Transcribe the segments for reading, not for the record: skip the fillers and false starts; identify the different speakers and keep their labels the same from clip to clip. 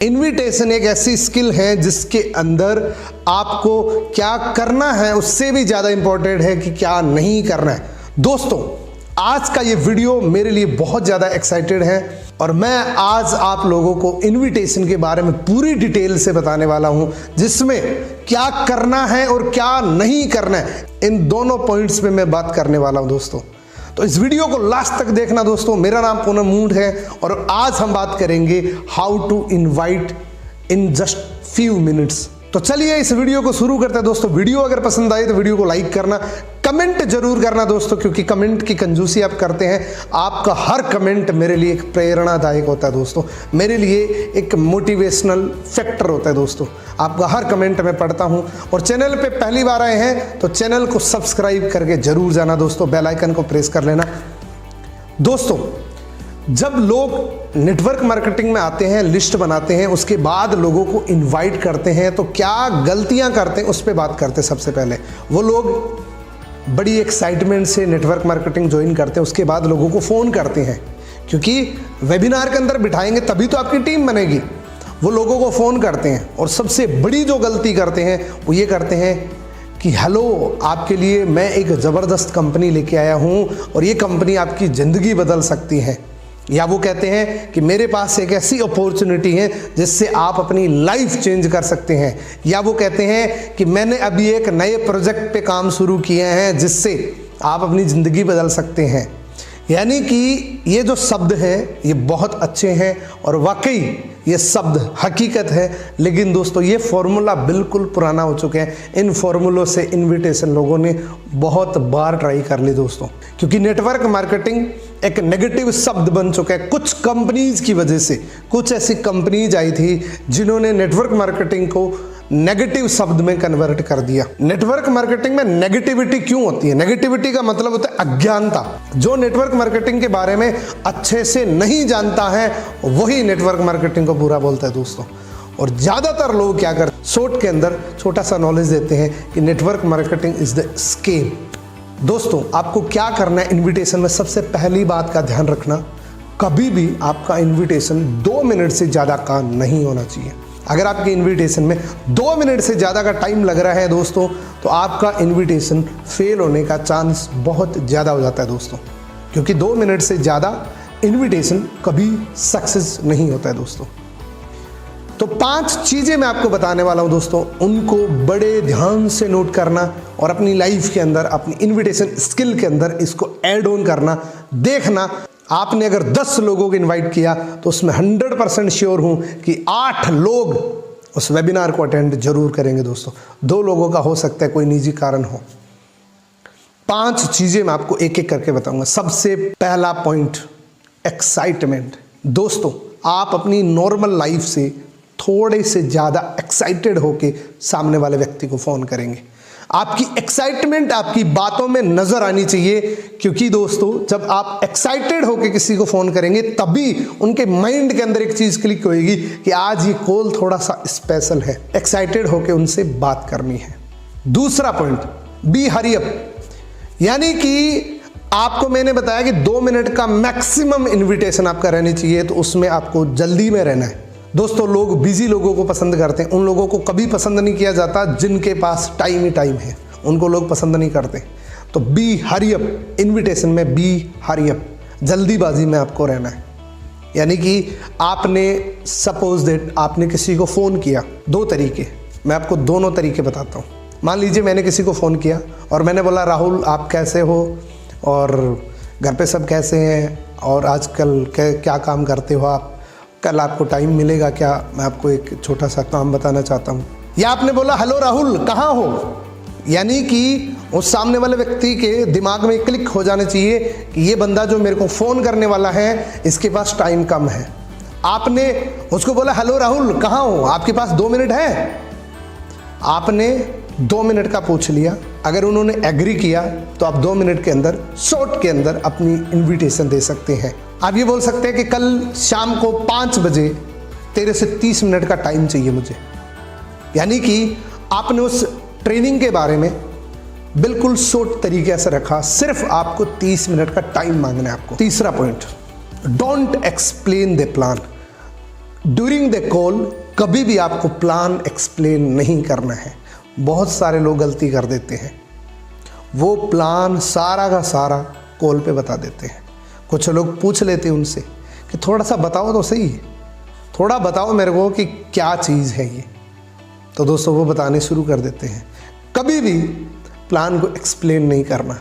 Speaker 1: Invitation एक ऐसी skill है जिसके अंदर आपको क्या करना है उससे भी ज़्यादा इंपॉर्टेंट है कि क्या नहीं करना है। दोस्तों, आज का ये वीडियो मेरे लिए बहुत ज़्यादा एक्साइटेड है और मैं आज आप लोगों को इनविटेशन के बारे में पूरी डिटेल से बताने वाला हूं, जिसमें क्या करना है और क्या नहीं करना है, इन दोनों पॉइंट्स पे मैं बात करने वाला हूं दोस्तों। तो इस वीडियो को लास्ट तक देखना दोस्तों। मेरा नाम पूनम मूड है और आज हम बात करेंगे how to invite in just few minutes. तो चलिए इस वीडियो को शुरू करते हैं दोस्तों। वीडियो अगर पसंद आए तो वीडियो को लाइक करना, कमेंट जरूर करना दोस्तों, क्योंकि कमेंट की कंजूसी आप करते हैं। आपका हर कमेंट मेरे लिए एक प्रेरणादायक होता है दोस्तों, मेरे लिए एक मोटिवेशनल फैक्टर होता है दोस्तों। आपका हर कमेंट मैं पढ़ता हूं। और चैनल पे पहली बार आए हैं तो चैनल को सब्सक्राइब करके जरूर जाना दोस्तों, बेल आइकन को प्रेस कर लेना। दोस्तों, जब लोग नेटवर्क मार्केटिंग में आते हैं, लिस्ट बनाते हैं, उसके बाद लोगों को इनवाइट करते हैं, तो क्या गलतियां करते हैं उस पर बात करते हैं। सबसे पहले वो लोग बड़ी एक्साइटमेंट से नेटवर्क मार्केटिंग ज्वाइन करते हैं, उसके बाद लोगों को फ़ोन करते हैं, क्योंकि वेबिनार के अंदर बिठाएंगे तभी तो आपकी टीम बनेगी। वो लोगों को फ़ोन करते हैं और सबसे बड़ी जो गलती करते हैं वो ये करते हैं कि हेलो, आपके लिए मैं एक ज़बरदस्त कंपनी लेके आया हूँ और ये कंपनी आपकी ज़िंदगी बदल सकती है। या वो कहते हैं कि मेरे पास एक ऐसी अपॉर्चुनिटी है जिससे आप अपनी लाइफ चेंज कर सकते हैं। या वो कहते हैं कि मैंने अभी एक नए प्रोजेक्ट पे काम शुरू किए हैं जिससे आप अपनी ज़िंदगी बदल सकते हैं। यानी कि ये जो शब्द हैं ये बहुत अच्छे हैं और वाकई ये शब्द हकीकत है, लेकिन दोस्तों ये फॉर्मूला बिल्कुल पुराना हो चुके हैं। इन फॉर्मूलों से इनविटेशन लोगों ने बहुत बार ट्राई कर ली दोस्तों, क्योंकि नेटवर्क मार्केटिंग एक नेगेटिव शब्द बन चुका है कुछ कंपनीज की वजह से। कुछ ऐसी कंपनीज आई थी जिन्होंने नेटवर्क मार्केटिंग को नेगेटिव शब्द में कन्वर्ट कर दिया। नेटवर्क मार्केटिंग में नेगेटिविटी क्यों होती है? नेगेटिविटी का मतलब होता है अज्ञानता। जो नेटवर्क मार्केटिंग के बारे में अच्छे से नहीं जानता है वही नेटवर्क मार्केटिंग को बुरा बोलता है दोस्तों। और ज़्यादातर लोग क्या करते हैं, शॉर्ट के अंदर छोटा सा नॉलेज देते हैं कि network marketing is the scam. दोस्तों, आपको क्या करना है इन्विटेशन में? सबसे पहली बात का ध्यान रखना, कभी भी आपका इन्विटेशन 2 मिनट से ज़्यादा का नहीं होना चाहिए। अगर आपके इनविटेशन में 2 मिनट से ज़्यादा का टाइम लग रहा है दोस्तों, तो आपका इनविटेशन फेल होने का चांस बहुत ज़्यादा हो जाता है दोस्तों, क्योंकि 2 मिनट से ज़्यादा इनविटेशन कभी सक्सेस नहीं होता है दोस्तों। तो 5 चीज़ें मैं आपको बताने वाला हूं दोस्तों, उनको बड़े ध्यान से नोट करना और अपनी लाइफ के अंदर, अपनी इनविटेशन स्किल के अंदर इसको ऐड ऑन करना। देखना, आपने अगर 10 लोगों को इनवाइट किया तो उसमें 100% श्योर हूं कि 8 लोग उस वेबिनार को अटेंड जरूर करेंगे दोस्तों। 2 लोगों का हो सकता है कोई निजी कारण हो। 5 चीजें मैं आपको एक एक करके बताऊंगा। सबसे पहला पॉइंट, एक्साइटमेंट। दोस्तों, आप अपनी नॉर्मल लाइफ से थोड़े से ज़्यादा एक्साइटेड होके सामने वाले व्यक्ति को फ़ोन करेंगे। आपकी एक्साइटमेंट आपकी बातों में नजर आनी चाहिए, क्योंकि दोस्तों जब आप एक्साइटेड होकर किसी को फोन करेंगे तभी उनके माइंड के अंदर एक चीज क्लिक होगी कि आज ये कॉल थोड़ा सा स्पेशल है। एक्साइटेड होकर उनसे बात करनी है। दूसरा पॉइंट, बी हरी अप। यानी कि आपको मैंने बताया कि 2 मिनट का मैक्सिमम इन्विटेशन आपका रहनी चाहिए, तो उसमें आपको जल्दी में रहना है दोस्तों। लोग बिजी लोगों को पसंद करते हैं, उन लोगों को कभी पसंद नहीं किया जाता जिनके पास टाइम ही टाइम है, उनको लोग पसंद नहीं करते। तो बी हरी अप, इन्विटेशन में बी हरी अप, जल्दीबाजी में आपको रहना है। यानी कि आपने सपोज दैट आपने किसी को फ़ोन किया, 2 तरीके, मैं आपको दोनों तरीके बताता हूँ। मान लीजिए मैंने किसी को फ़ोन किया और मैंने बोला, राहुल आप कैसे हो और घर पे सब कैसे हैं और आजकल क्या काम करते हो आप, कल आपको टाइम मिलेगा क्या, मैं आपको एक छोटा सा काम बताना चाहता हूँ। या आपने बोला, हेलो राहुल कहाँ हो। यानी कि उस सामने वाले व्यक्ति के दिमाग में क्लिक हो जाना चाहिए कि ये बंदा जो मेरे को फ़ोन करने वाला है इसके पास टाइम कम है। आपने उसको बोला, हेलो राहुल कहाँ हो, आपके पास 2 मिनट है। आपने 2 मिनट का पूछ लिया, अगर उन्होंने एग्री किया तो आप 2 मिनट के अंदर, शॉर्ट के अंदर अपनी इन्विटेशन दे सकते हैं। आप ये बोल सकते हैं कि कल शाम को 5 बजे तेरे से 30 मिनट का टाइम चाहिए मुझे। यानी कि आपने उस ट्रेनिंग के बारे में बिल्कुल शॉर्ट तरीके से रखा, सिर्फ आपको 30 मिनट का टाइम मांगना है आपको। तीसरा point, don't explain the plan. During the call कभी भी आपको प्लान एक्सप्लेन नहीं करना है। बहुत सारे लोग गलती कर देते हैं, वो प्लान सारा का सारा कॉल पे बता देते हैं। कुछ लोग पूछ लेते हैं उनसे कि थोड़ा सा बताओ तो सही, थोड़ा बताओ मेरे को कि क्या चीज़ है ये। तो दोस्तों वो बताने शुरू कर देते हैं। कभी भी प्लान को एक्सप्लेन नहीं करना।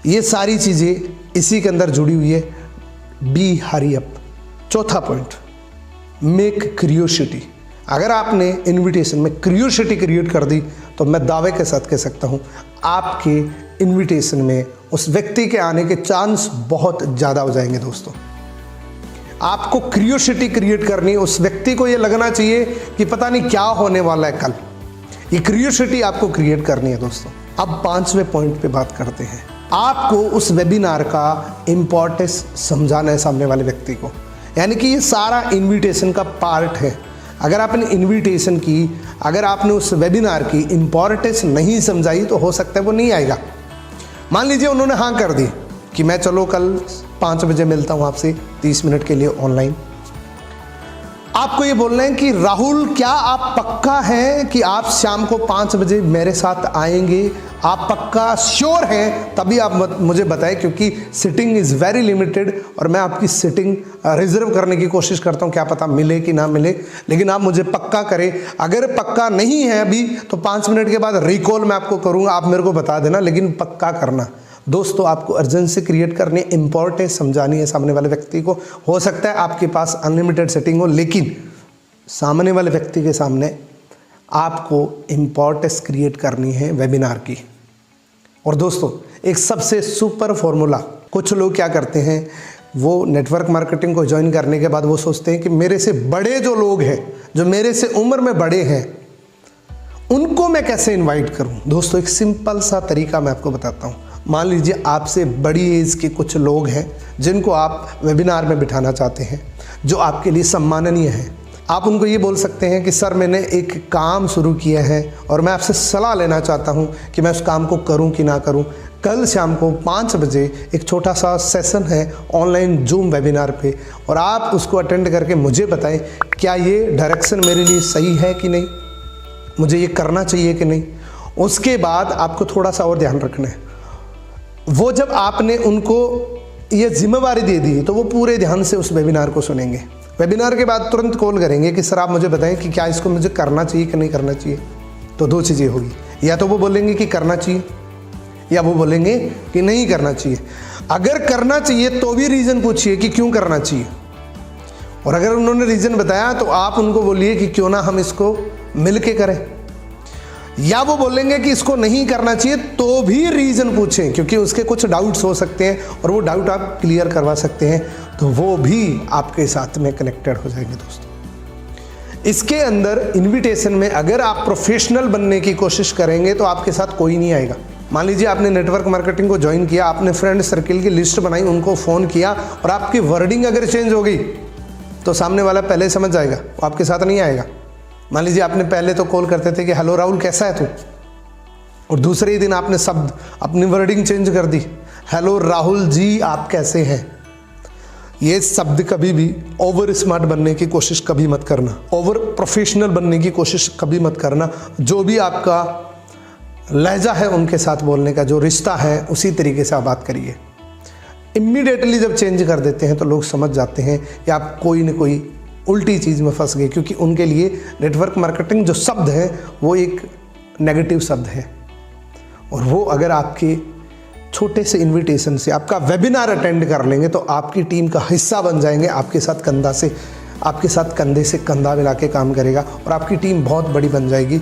Speaker 1: ये सारी चीज़ें इसी के अंदर जुड़ी हुई है। Be hurry up. चौथा पॉइंट, मेक क्यूरियोसिटी। अगर आपने इनविटेशन में क्यूरियोसिटी क्रिएट कर दी तो मैं दावे के साथ कह सकता हूँ आपके इनविटेशन में उस व्यक्ति के आने के चांस बहुत ज़्यादा हो जाएंगे। दोस्तों आपको क्यूरियोसिटी क्रिएट करनी है, उस व्यक्ति को ये लगना चाहिए कि पता नहीं क्या होने वाला है कल। ये क्यूरियोसिटी आपको क्रिएट करनी है। दोस्तों अब 5वें पॉइंट पे बात करते हैं। आपको उस वेबिनार का इम्पोर्टेंस समझाना है सामने वाले व्यक्ति को, यानी कि ये सारा इनविटेशन का पार्ट है। अगर आपने इनविटेशन की, अगर आपने उस वेबिनार की इम्पोर्टेंस नहीं समझाई तो हो सकता है वो नहीं आएगा। मान लीजिए उन्होंने हाँ कर दी कि मैं चलो कल 5 बजे मिलता हूँ आपसे 30 मिनट के लिए ऑनलाइन। आपको ये बोलना है कि राहुल क्या आप पक्का हैं कि आप शाम को 5 बजे मेरे साथ आएंगे? आप पक्का श्योर हैं? तभी आप मुझे बताएं, क्योंकि सीटिंग इज़ वेरी लिमिटेड और मैं आपकी सीटिंग रिजर्व करने की कोशिश करता हूं, क्या पता मिले कि ना मिले, लेकिन आप मुझे पक्का करें। अगर पक्का नहीं है अभी तो 5 मिनट के बाद रिकॉल मैं आपको करूंगा, आप मेरे को बता देना, लेकिन पक्का करना। दोस्तों आपको अर्जेंसी क्रिएट करनी है, इंपॉर्टेंस समझानी है सामने वाले व्यक्ति को। हो सकता है आपके पास अनलिमिटेड सेटिंग हो, लेकिन सामने वाले व्यक्ति के सामने आपको इंपॉर्टेंस क्रिएट करनी है वेबिनार की। और दोस्तों एक सबसे सुपर फॉर्मूला, कुछ लोग क्या करते हैं, वो नेटवर्क मार्केटिंग को ज्वाइन करने के बाद वो सोचते हैं कि मेरे से बड़े जो लोग हैं, जो मेरे से उम्र में बड़े हैं, उनको मैं कैसे इनवाइट करूं। दोस्तों एक सिंपल सा तरीका मैं आपको बताता हूं। मान लीजिए आपसे बड़ी एज के कुछ लोग हैं जिनको आप वेबिनार में बिठाना चाहते हैं, जो आपके लिए सम्माननीय है। आप उनको ये बोल सकते हैं कि सर मैंने एक काम शुरू किया है और मैं आपसे सलाह लेना चाहता हूँ कि मैं उस काम को करूँ कि ना करूँ। कल शाम को 5 बजे एक छोटा सा सेशन है ऑनलाइन जूम वेबिनार पे, और आप उसको अटेंड करके मुझे बताएं क्या ये डायरेक्शन मेरे लिए सही है कि नहीं, मुझे ये करना चाहिए कि नहीं। उसके बाद आपको थोड़ा सा और ध्यान रखना है, वो जब आपने उनको ये जिम्मेवारी दे दी तो वो पूरे ध्यान से उस वेबिनार को सुनेंगे। वेबिनार के बाद तुरंत कॉल करेंगे कि सर आप मुझे बताएं कि क्या इसको मुझे करना चाहिए कि नहीं करना चाहिए। तो 2 चीज़ें होगी, या तो वो बोलेंगे कि करना चाहिए या वो बोलेंगे कि नहीं करना चाहिए। अगर करना चाहिए तो भी रीज़न पूछिए कि क्यों करना चाहिए, और अगर उन्होंने रीज़न बताया तो आप उनको बोलिए कि क्यों ना हम इसको मिल के करें। या वो बोलेंगे कि इसको नहीं करना चाहिए तो भी रीज़न पूछें, क्योंकि उसके कुछ डाउट्स हो सकते हैं और वो डाउट आप क्लियर करवा सकते हैं, तो वो भी आपके साथ में कनेक्टेड हो जाएंगे। दोस्तों इसके अंदर इनविटेशन में अगर आप प्रोफेशनल बनने की कोशिश करेंगे तो आपके साथ कोई नहीं आएगा। मान लीजिए आपने नेटवर्क मार्केटिंग को ज्वाइन किया, आपने फ्रेंड सर्किल की लिस्ट बनाई, उनको फ़ोन किया, और आपकी वर्डिंग अगर चेंज हो गई तो सामने वाला पहले समझ जाएगा, वो आपके साथ नहीं आएगा। मान लीजिए आपने पहले तो कॉल करते थे कि हेलो राहुल कैसा है तू, और दूसरे ही दिन आपने शब्द अपनी वर्डिंग चेंज कर दी, हेलो राहुल जी आप कैसे हैं। ये शब्द कभी भी ओवर स्मार्ट बनने की कोशिश कभी मत करना, ओवर प्रोफेशनल बनने की कोशिश कभी मत करना। जो भी आपका लहजा है उनके साथ बोलने का, जो रिश्ता है उसी तरीके से आप बात करिए। इमीडिएटली जब चेंज कर देते हैं तो लोग समझ जाते हैं कि आप कोई न कोई उल्टी चीज़ में फंस गए, क्योंकि उनके लिए नेटवर्क मार्केटिंग जो शब्द है वो एक नेगेटिव शब्द है, और वो अगर आपके छोटे से इनविटेशन से आपका वेबिनार अटेंड कर लेंगे तो आपकी टीम का हिस्सा बन जाएंगे, आपके साथ कंधे से कंधा मिला के काम करेगा और आपकी टीम बहुत बड़ी बन जाएगी।